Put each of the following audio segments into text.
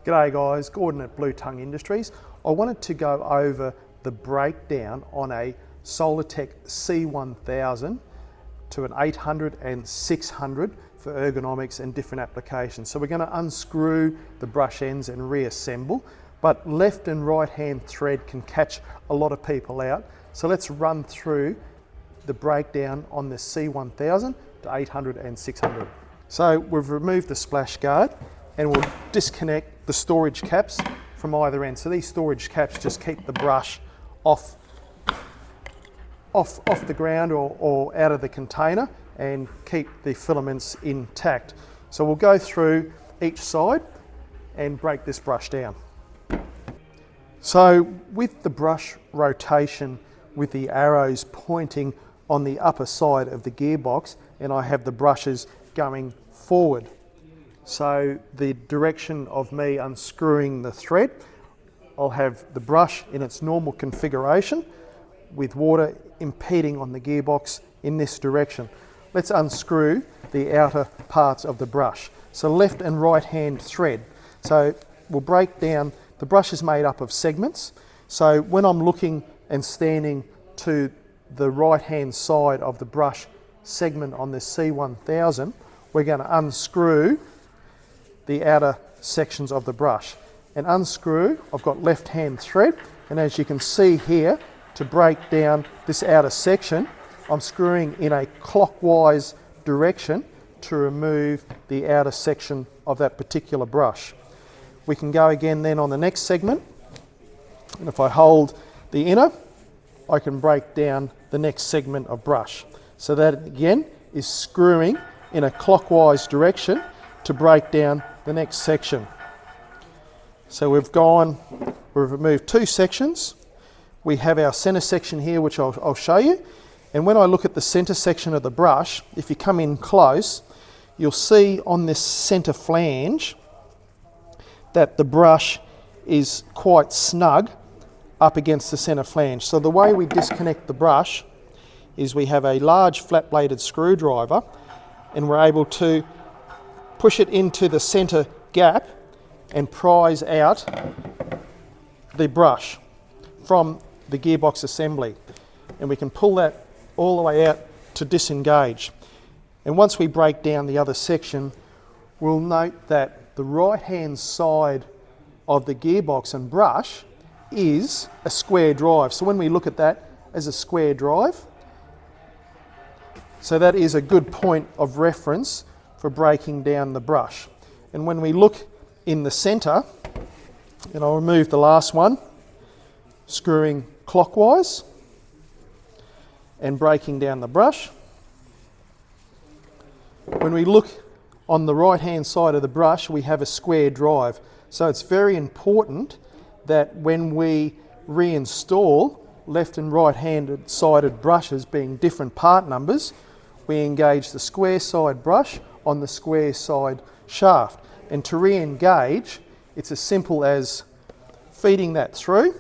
G'day guys, Gordon at Blue Tongue Industries. I wanted to go over the breakdown on a Solartech C1000 to an 800 and 600 for ergonomics and different applications. So we're going to unscrew the brush ends and reassemble, but left and right hand thread can catch a lot of people out. So let's run through the breakdown on the C1000 to 800 and 600. So we've removed the splash guard and we'll disconnect the storage caps from either end. So these storage caps just keep the brush off the ground or out of the container and keep the filaments intact. So we'll go through each side and break this brush down. So with the brush rotation, with the arrows pointing on the upper side of the gearbox, and I have the brushes going forward. So the direction of me unscrewing the thread, I'll have the brush in its normal configuration with water impeding on the gearbox in this direction. Let's unscrew the outer parts of the brush. So left and right hand thread. So we'll break down, the brush is made up of segments. So when I'm looking and standing to the right hand side of the brush segment on this C1000, we're going to unscrew the outer sections of the brush. And unscrew, I've got left hand thread, and as you can see here, to break down this outer section, I'm screwing in a clockwise direction to remove the outer section of that particular brush. We can go again then on the next segment, and if I hold the inner, I can break down the next segment of brush. So that again is screwing in a clockwise direction to break down the next section. So we've removed two sections. We have our center section here, which I'll show you. And when I look at the center section of the brush, if you come in close, you'll see on this center flange that the brush is quite snug up against the center flange. So the way we disconnect the brush is we have a large flat bladed screwdriver, and we're able to push it into the center gap and prise out the brush from the gearbox assembly. And we can pull that all the way out to disengage. And once we break down the other section, we'll note that the right hand side of the gearbox and brush is a square drive. So when we look at that as a square drive, so that is a good point of reference for breaking down the brush. And when we look in the center, and I'll remove the last one, screwing clockwise and breaking down the brush. When we look on the right hand side of the brush, we have a square drive. So it's very important that when we reinstall left and right handed sided brushes being different part numbers, we engage the square side brush on the square side shaft. And to re-engage, it's as simple as feeding that through,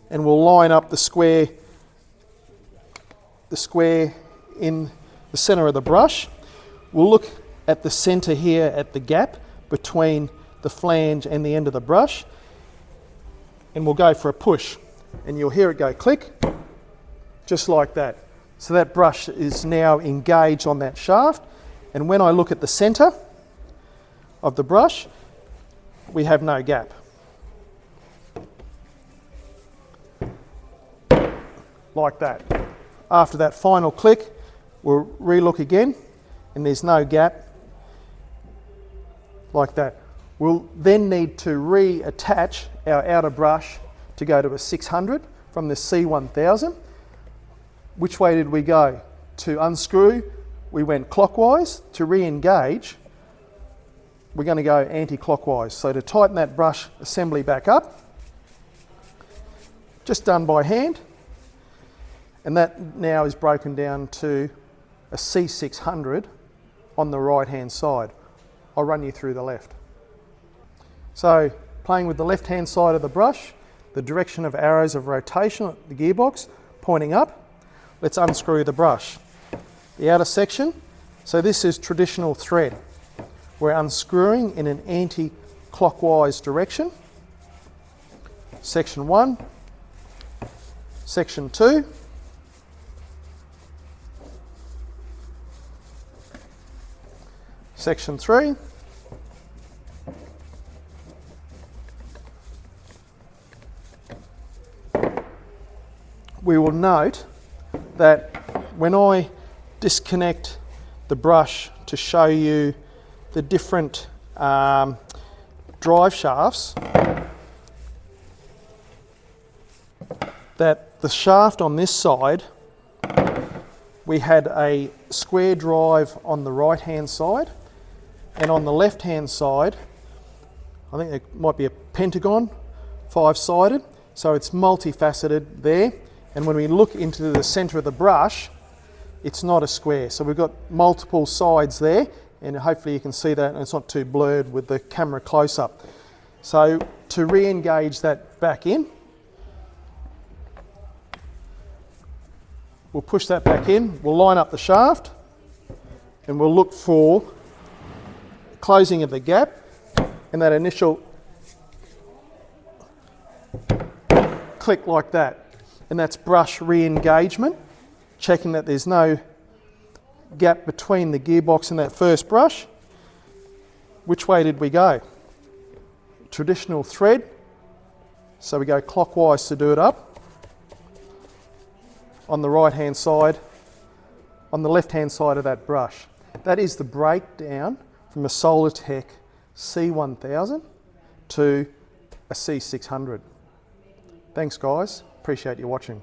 and we'll line up the square in the center of the brush. We'll look at the center here at the gap between the flange and the end of the brush, and we'll go for a push, and you'll hear it go click, just like that. So that brush is now engaged on that shaft, and when I look at the center of the brush, we have no gap. Like that. After that final click, we'll re-look again, and there's no gap. Like that. We'll then need to reattach our outer brush to go to a 600 from the C1000. Which way did we go? To unscrew, we went clockwise. To re-engage, we're going to go anti-clockwise. So to tighten that brush assembly back up, just done by hand, and that now is broken down to a C600 on the right hand side. I'll run you through the left. So playing with the left hand side of the brush, the direction of arrows of rotation at the gearbox pointing up. Let's unscrew the brush. The outer section, so this is traditional thread. We're unscrewing in an anti clockwise direction. Section 1, section 2, section 3, we will note that when I disconnect the brush to show you the different drive shafts, that the shaft on this side, we had a square drive on the right hand side, and on the left hand side I think it might be a pentagon, 5-sided, so it's multifaceted there. And when we look into the center of the brush, it's not a square. So we've got multiple sides there, and hopefully you can see that, and it's not too blurred with the camera close up. So to re-engage that back in, we'll push that back in, we'll line up the shaft, and we'll look for closing of the gap and that initial click like that. And that's brush re-engagement, checking that there's no gap between the gearbox and that first brush. Which way did we go? Traditional thread, so we go clockwise to do it up. On the right hand side, on the left hand side of that brush. That is the breakdown from a Solartech C1000 to a C600. Thanks guys, appreciate you watching.